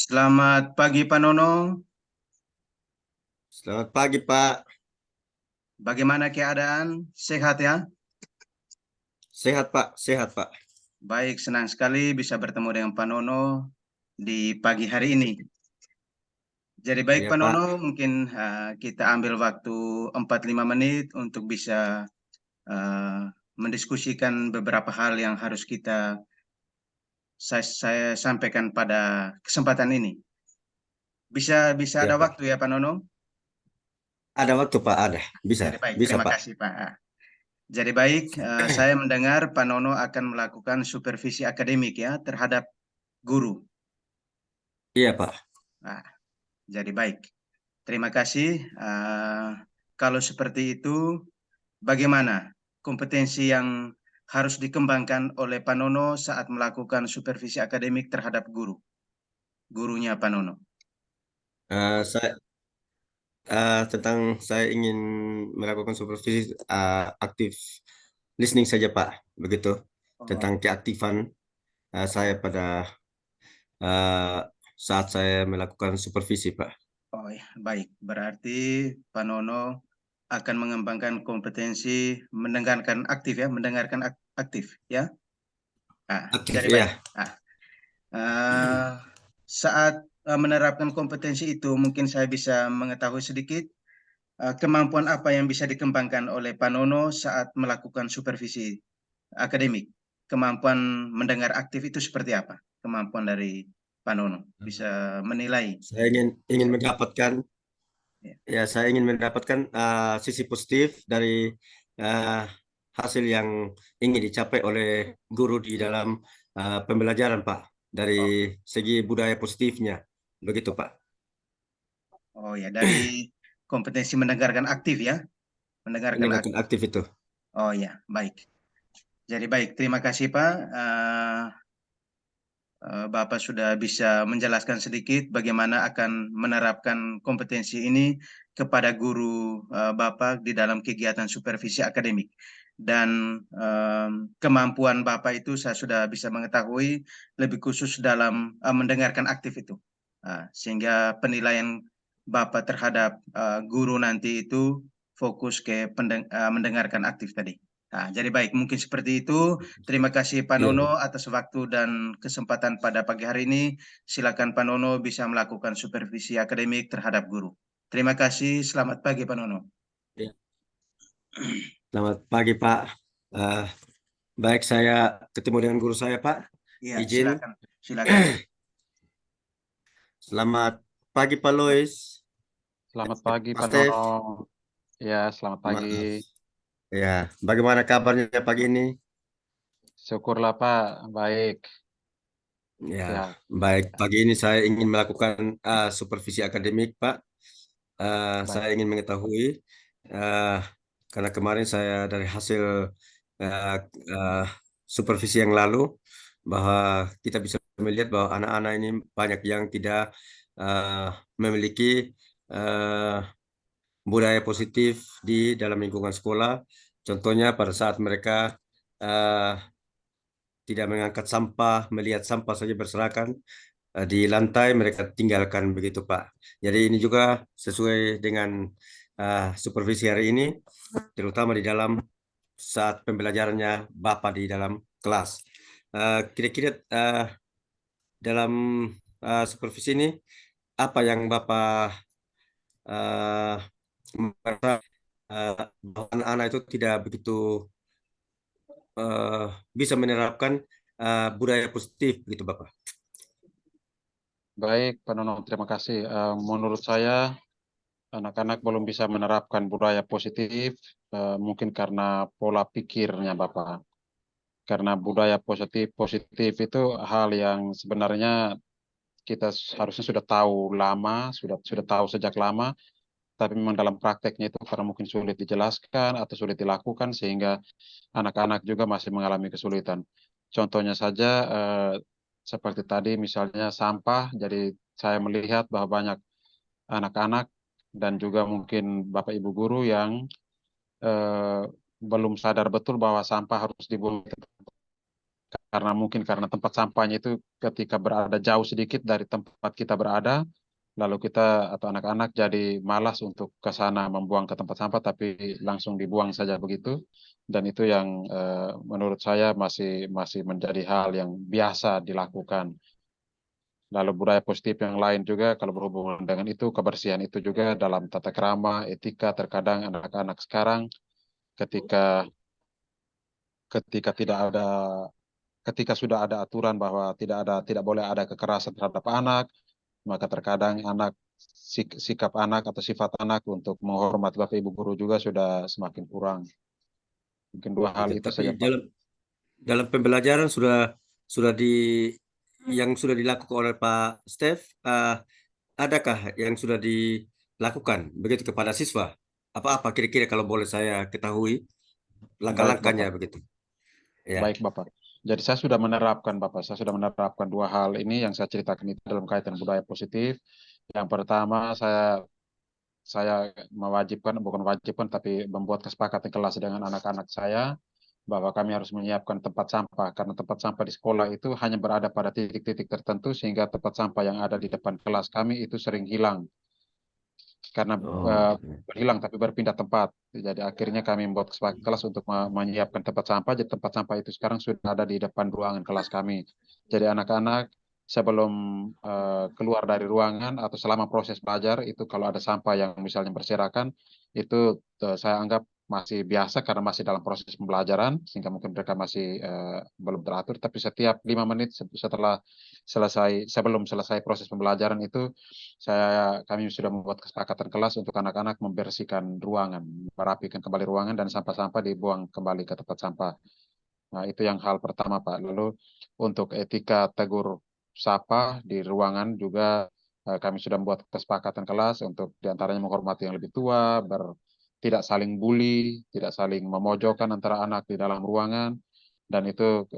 Selamat pagi Pak Nono. Selamat pagi, Pak. Bagaimana keadaan? Sehat ya? Sehat, Pak. Sehat, Pak. Baik, senang sekali bisa bertemu dengan Pak Nono di pagi hari ini. Jadi baik Iya, Pak Pak. Nono, mungkin kita ambil waktu 45 menit untuk bisa uh, mendiskusikan beberapa hal yang harus saya sampaikan pada kesempatan ini. Bisa bisa Iya, ada Pak. waktu ya Pak Nono? Ada waktu, Pak. Ada. Bisa. Jadi baik, Bisa, terima Pak. kasih Pak. Jadi baik, saya mendengar Pak Nono akan melakukan supervisi akademik ya terhadap guru. Iya, Pak. Nah, jadi baik. Terima kasih. Kalau seperti itu, bagaimana kompetensi yang harus dikembangkan oleh Pak Nono saat melakukan supervisi akademik terhadap gurunya Pak Nono? Saya tentang saya ingin melakukan supervisi aktif listening saja, Pak. Begitu. Oh, Tentang keaktifan saya pada uh, saat saya melakukan supervisi, Pak. oh ya, baik. Berarti Pak Nono akan mengembangkan kompetensi mendengarkan aktif ya, mendengarkan aktif ya. Aktif, Jadi baik. iya. Eh, saat menerapkan kompetensi itu, mungkin saya bisa mengetahui sedikit kemampuan apa yang bisa dikembangkan oleh Pak Nono saat melakukan supervisi akademik. Kemampuan mendengar aktif itu seperti apa? Kemampuan dari Pak Nono bisa menilai. Saya ingin mendapatkan Ya. saya ingin mendapatkan sisi positif dari uh, hasil yang ingin dicapai oleh guru di dalam pembelajaran, Pak. Dari Oh, segi budaya positifnya, begitu, Pak. oh ya, dari kompetensi mendengarkan aktif ya, mendengarkan Mendengarkan aktif. aktif itu. Oh ya, baik. Jadi baik, terima kasih Pak. Bapak sudah bisa menjelaskan sedikit bagaimana akan menerapkan kompetensi ini kepada guru Bapak di dalam kegiatan supervisi akademik. Dan kemampuan Bapak itu saya sudah bisa mengetahui lebih khusus dalam mendengarkan aktif itu. Sehingga penilaian Bapak terhadap guru nanti itu fokus ke mendengarkan aktif tadi. Jadi baik, mungkin seperti itu. Terima kasih Pak Iya, Nono Pak. atas waktu dan kesempatan pada pagi hari ini. Silakan Pak Nono bisa melakukan supervisi akademik terhadap guru. Terima kasih, selamat pagi Pak Nono. Iya. Selamat pagi, Pak. Eh, Baik, saya ketemu dengan guru saya, Pak. Iya, Izin. silakan. Silakan. Selamat pagi, Pak Lois. Selamat pagi, Mas Pak Stef. Nono. Ya, selamat pagi. Maaf. Ya, bagaimana kabarnya pagi ini? Syukurlah, Pak. Baik. Ya, Sehat. baik. Pagi ini saya ingin melakukan supervisi akademik, Pak. Saya Baik. ingin mengetahui, uh, karena kemarin saya dari hasil uh, uh, supervisi yang lalu, bahwa kita bisa melihat bahwa anak-anak ini banyak yang tidak uh, memiliki uh, budaya positif di dalam lingkungan sekolah. Contohnya pada saat mereka uh, tidak mengangkat sampah, melihat sampah saja berserakan di lantai, mereka tinggalkan begitu, Pak. Jadi ini juga sesuai dengan supervisi hari ini, terutama di dalam saat pembelajarannya Bapak di dalam kelas. Kira-kira dalam supervisi ini apa yang Bapak merasa bahwa anak-anak itu tidak begitu eh, bisa menerapkan budaya positif gitu, Bapak? Baik, Pak Nono. Terima kasih. Menurut saya, anak-anak belum bisa menerapkan budaya positif, mungkin karena pola pikirnya, Bapak. Karena budaya positif itu hal yang sebenarnya kita harusnya sudah tahu lama, sudah tahu sejak lama, tapi memang dalam prakteknya itu karena mungkin sulit dijelaskan atau sulit dilakukan sehingga anak-anak juga masih mengalami kesulitan. Contohnya saja seperti tadi misalnya sampah, jadi saya melihat bahwa banyak anak-anak dan juga mungkin Bapak Ibu guru yang belum sadar betul bahwa sampah harus dibuang karena mungkin karena tempat sampahnya itu ketika berada jauh sedikit dari tempat kita berada, lalu kita atau anak-anak jadi malas untuk ke sana membuang ke tempat sampah, tapi langsung dibuang saja begitu. Dan itu yang menurut saya masih menjadi hal yang biasa dilakukan. Lalu budaya positif yang lain juga kalau berhubungan dengan itu, kebersihan itu juga dalam tata krama, etika, terkadang anak-anak sekarang ketika ketika tidak ada ketika sudah ada aturan bahwa tidak boleh ada kekerasan terhadap anak, maka terkadang sikap anak atau sifat anak untuk menghormati Bapak Ibu guru juga sudah semakin kurang. Mungkin dua hal itu Tapi saja, Pak. dalam pembelajaran sudah yang sudah dilakukan oleh Pak Steph, adakah yang sudah dilakukan begitu kepada siswa? Apa kira-kira kalau boleh saya ketahui Baik, langkah-langkahnya Bapak. begitu? Ya. Baik, Bapak. Jadi saya sudah menerapkan, Bapak. Saya sudah menerapkan dua hal ini yang saya ceritakan itu dalam kaitan budaya positif. Yang pertama, saya mewajibkan, bukan wajibkan, tapi membuat kesepakatan kelas dengan anak-anak saya bahwa kami harus menyiapkan tempat sampah, karena tempat sampah di sekolah itu hanya berada pada titik-titik tertentu, sehingga tempat sampah yang ada di depan kelas kami itu sering hilang, karena Oh, berhilang tapi berpindah tempat. Jadi akhirnya kami membuat kesepakatan kelas untuk menyiapkan tempat sampah. Jadi tempat sampah itu sekarang sudah ada di depan ruangan kelas kami. Jadi anak-anak sebelum keluar dari ruangan atau selama proses belajar itu kalau ada sampah yang misalnya berserakan, itu saya anggap masih biasa karena masih dalam proses pembelajaran, sehingga mungkin mereka masih belum teratur. Tapi setiap 5 menit sebelum selesai proses pembelajaran itu, kami sudah membuat kesepakatan kelas untuk anak-anak membersihkan ruangan, merapikan kembali ruangan, dan sampah-sampah dibuang kembali ke tempat sampah. Nah, itu yang hal pertama, Pak. Lalu untuk etika tegur sapa di ruangan juga kami sudah membuat kesepakatan kelas untuk diantaranya menghormati yang lebih tua, tidak saling bully, tidak saling memojokkan antara anak di dalam ruangan, dan itu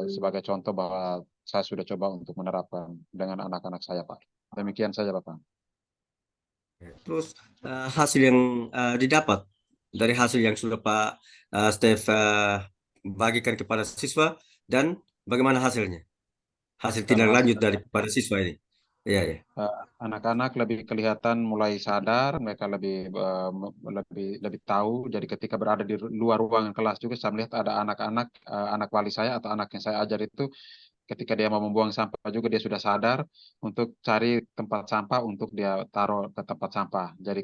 sebagai contoh bahwa saya sudah coba untuk menerapkan dengan anak-anak saya, Pak. Demikian saja, Bapak. terus hasil yang didapat dari hasil yang sudah Pak Steph bagikan kepada siswa, dan bagaimana hasilnya? Hasil tindak Kalau lanjut hasil daripada siswa ini. Iya, ya. anak-anak lebih kelihatan mulai sadar, mereka lebih tahu. Jadi ketika berada di luar ruangan kelas juga saya melihat ada anak-anak, anak wali saya atau anak yang saya ajar itu, ketika dia mau membuang sampah juga dia sudah sadar untuk cari tempat sampah untuk dia taruh ke tempat sampah. Jadi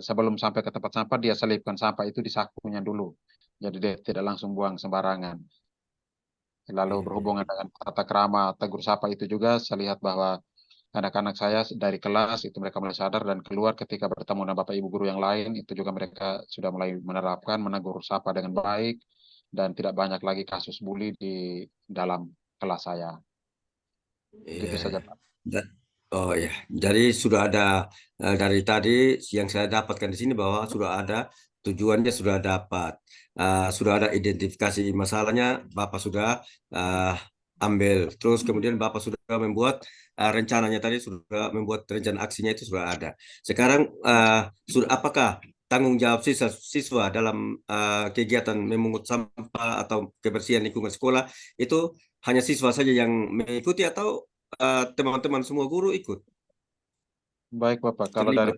sebelum sampai ke tempat sampah dia selipkan sampah itu di sakunya dulu. Jadi dia tidak langsung buang sembarangan. Lalu Iya, iya. berhubungan dengan tata krama tegur sapa itu juga saya lihat bahwa anak-anak saya dari kelas itu mereka mulai sadar, dan keluar ketika bertemu dengan Bapak Ibu guru yang lain itu juga mereka sudah mulai menerapkan menegur sapa dengan baik, dan tidak banyak lagi kasus bully di dalam kelas saya. Iya, Gitu saja, iya. Pak. Da- Oh ya, jadi sudah ada dari tadi yang saya dapatkan di sini bahwa sudah ada tujuannya, sudah dapat, sudah ada identifikasi masalahnya, Bapak sudah uh, ambil, terus kemudian Bapak sudah membuat rencananya tadi, sudah membuat rencana aksinya itu sudah ada. Sekarang apakah tanggung jawab siswa dalam kegiatan memungut sampah atau kebersihan lingkungan sekolah itu hanya siswa saja yang mengikuti, atau teman-teman semua guru ikut Baik, Bapak. Kalau terlibat?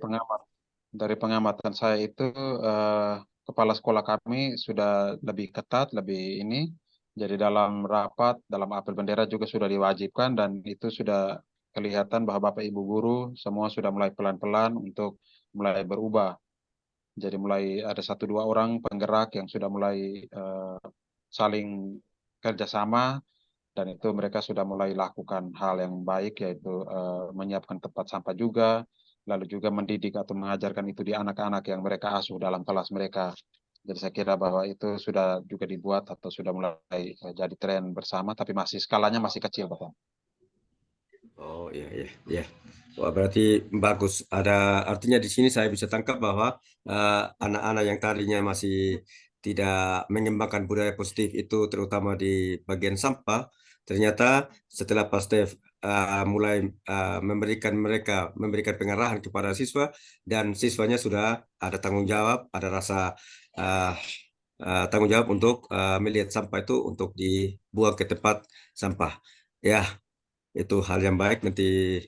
dari pengamatan saya itu, eh, kepala sekolah kami sudah lebih ketat, lebih ini. Jadi dalam rapat, dalam apel bendera juga sudah diwajibkan, dan itu sudah kelihatan bahwa Bapak Ibu guru semua sudah mulai pelan-pelan untuk mulai berubah. Jadi mulai ada satu dua orang penggerak yang sudah mulai saling kerjasama, dan itu mereka sudah mulai lakukan hal yang baik, yaitu menyiapkan tempat sampah juga, lalu juga mendidik atau mengajarkan itu di anak-anak yang mereka asuh dalam kelas mereka. Jadi saya kira bahwa itu sudah juga dibuat atau sudah mulai jadi tren bersama, tapi masih skalanya masih kecil, Bapak. Oh iya, iya, iya. Wah, berarti bagus. Ada artinya di sini saya bisa tangkap bahwa anak-anak yang tadinya masih tidak mengembangkan budaya positif itu, terutama di bagian sampah, ternyata setelah Pak Stef mulai memberikan pengarahan kepada siswa, dan siswanya sudah ada tanggung jawab, ada rasa uh, tanggung jawab untuk melihat sampah itu untuk buang ke tempat sampah. Ya, itu hal yang baik nanti.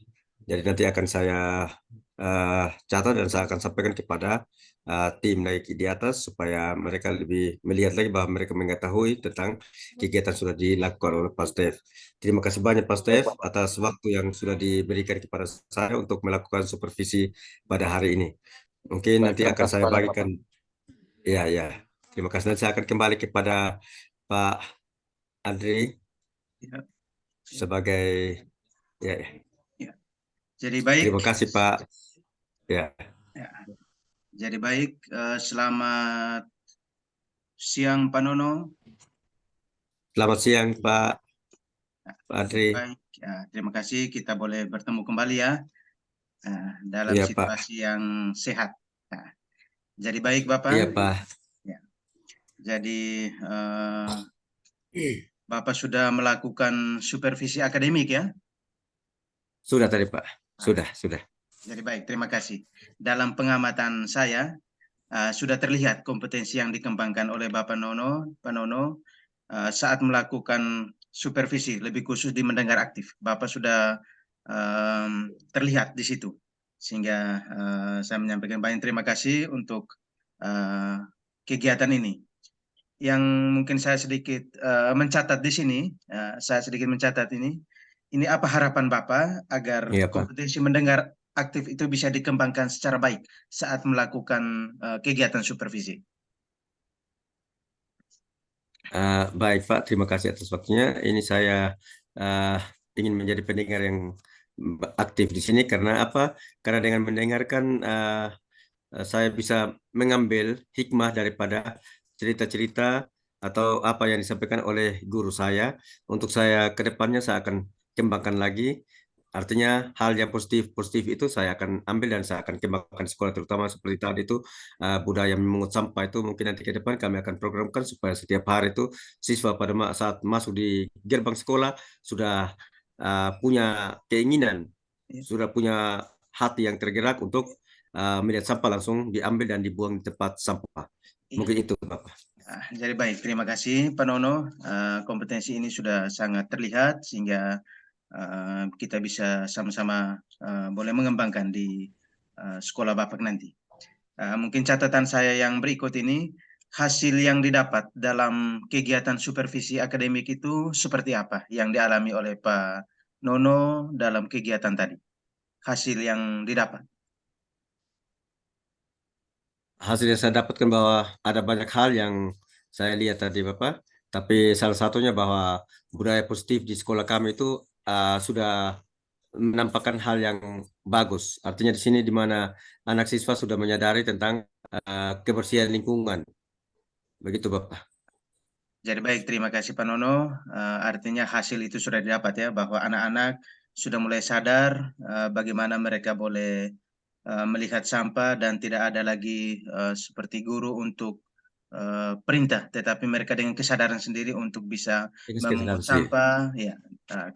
Jadi nanti akan saya catat dan saya akan sampaikan kepada tim naik di atas supaya mereka lebih melihat lagi bahwa mereka mengetahui tentang kegiatan sudah dilakukan oleh Pak Stef. Terima kasih banyak Pak Stef atas waktu yang sudah diberikan kepada saya untuk melakukan supervisi pada hari ini. Mungkin Baik, nanti terima akan kasih saya banyak bagikan. Bapak. Ya, ya. Terima kasih. Nanti saya akan kembali kepada Pak Andri Ya, sebagai ya. ya. Jadi baik, Terima kasih Pak. Ya. ya. Jadi baik. Selamat siang Pak Nono. Selamat siang Pak Andri. Baik, ya, terima kasih kita boleh bertemu kembali ya dalam Iya Pak. situasi yang sehat. Nah, jadi baik Bapak. Iya Pak. Ya. Jadi Bapak sudah melakukan supervisi akademik ya? Sudah tadi Pak. Nah, Sudah. jadi baik, terima kasih. Dalam pengamatan saya sudah terlihat kompetensi yang dikembangkan oleh Bapak Nono, Pak Nono saat melakukan supervisi, lebih khusus di mendengar aktif. Bapak sudah terlihat di situ. Sehingga saya menyampaikan banyak terima kasih untuk kegiatan ini. Yang mungkin saya sedikit mencatat di sini, ini apa harapan Bapak agar Iya Pak. kompetensi mendengar aktif itu bisa dikembangkan secara baik saat melakukan kegiatan supervisi. Baik Pak, terima kasih atas waktunya. Ini saya ingin menjadi pendengar yang aktif di sini karena apa? Karena dengan mendengarkan saya bisa mengambil hikmah daripada cerita-cerita atau apa yang disampaikan oleh guru saya. Untuk saya ke depannya saya akan kembangkan lagi. Artinya hal yang positif itu saya akan ambil dan saya akan kembangkan di sekolah, terutama seperti tadi itu budaya memungut sampah itu mungkin nanti ke depan kami akan programkan supaya setiap hari itu siswa pada saat masuk di gerbang sekolah sudah punya keinginan, sudah punya hati yang tergerak untuk melihat sampah langsung diambil dan dibuang di tempat sampah. Mungkin itu Bapak. Jadi baik, terima kasih Pak Nono. Kompetensi ini sudah sangat terlihat sehingga kita bisa sama-sama boleh mengembangkan di sekolah Bapak nanti. Mungkin catatan saya yang berikut ini, hasil yang didapat dalam kegiatan supervisi akademik itu seperti apa yang dialami oleh Pak Nono dalam kegiatan tadi? Hasil yang didapat. Hasil yang saya dapatkan bahwa ada banyak hal yang saya lihat tadi Bapak, tapi salah satunya bahwa budaya positif di sekolah kami itu sudah menampakkan hal yang bagus. Artinya di sini di mana anak siswa sudah menyadari tentang kebersihan lingkungan. Begitu Bapak. Jadi baik, terima kasih Pak Nono. Artinya hasil itu sudah didapat ya, bahwa anak-anak sudah mulai sadar bagaimana mereka boleh melihat sampah dan tidak ada lagi seperti guru untuk perintah, tetapi mereka dengan kesadaran sendiri untuk bisa Ini sekitar memungut sih. sampah ya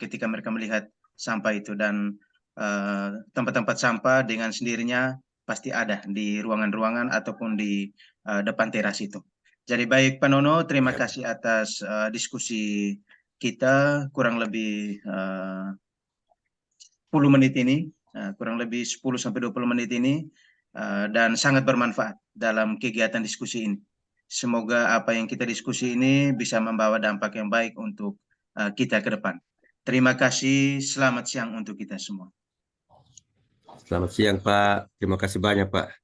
ketika mereka melihat sampah itu, dan tempat-tempat sampah dengan sendirinya pasti ada di ruangan-ruangan ataupun di depan teras itu. Jadi baik Pak Nono, terima Ya. kasih atas diskusi kita kurang lebih 10 menit ini, kurang lebih 10 sampai 20 menit ini dan sangat bermanfaat dalam kegiatan diskusi ini. Semoga apa yang kita diskusi ini bisa membawa dampak yang baik untuk kita ke depan. Terima kasih, selamat siang untuk kita semua. Selamat siang Pak. Terima kasih banyak Pak.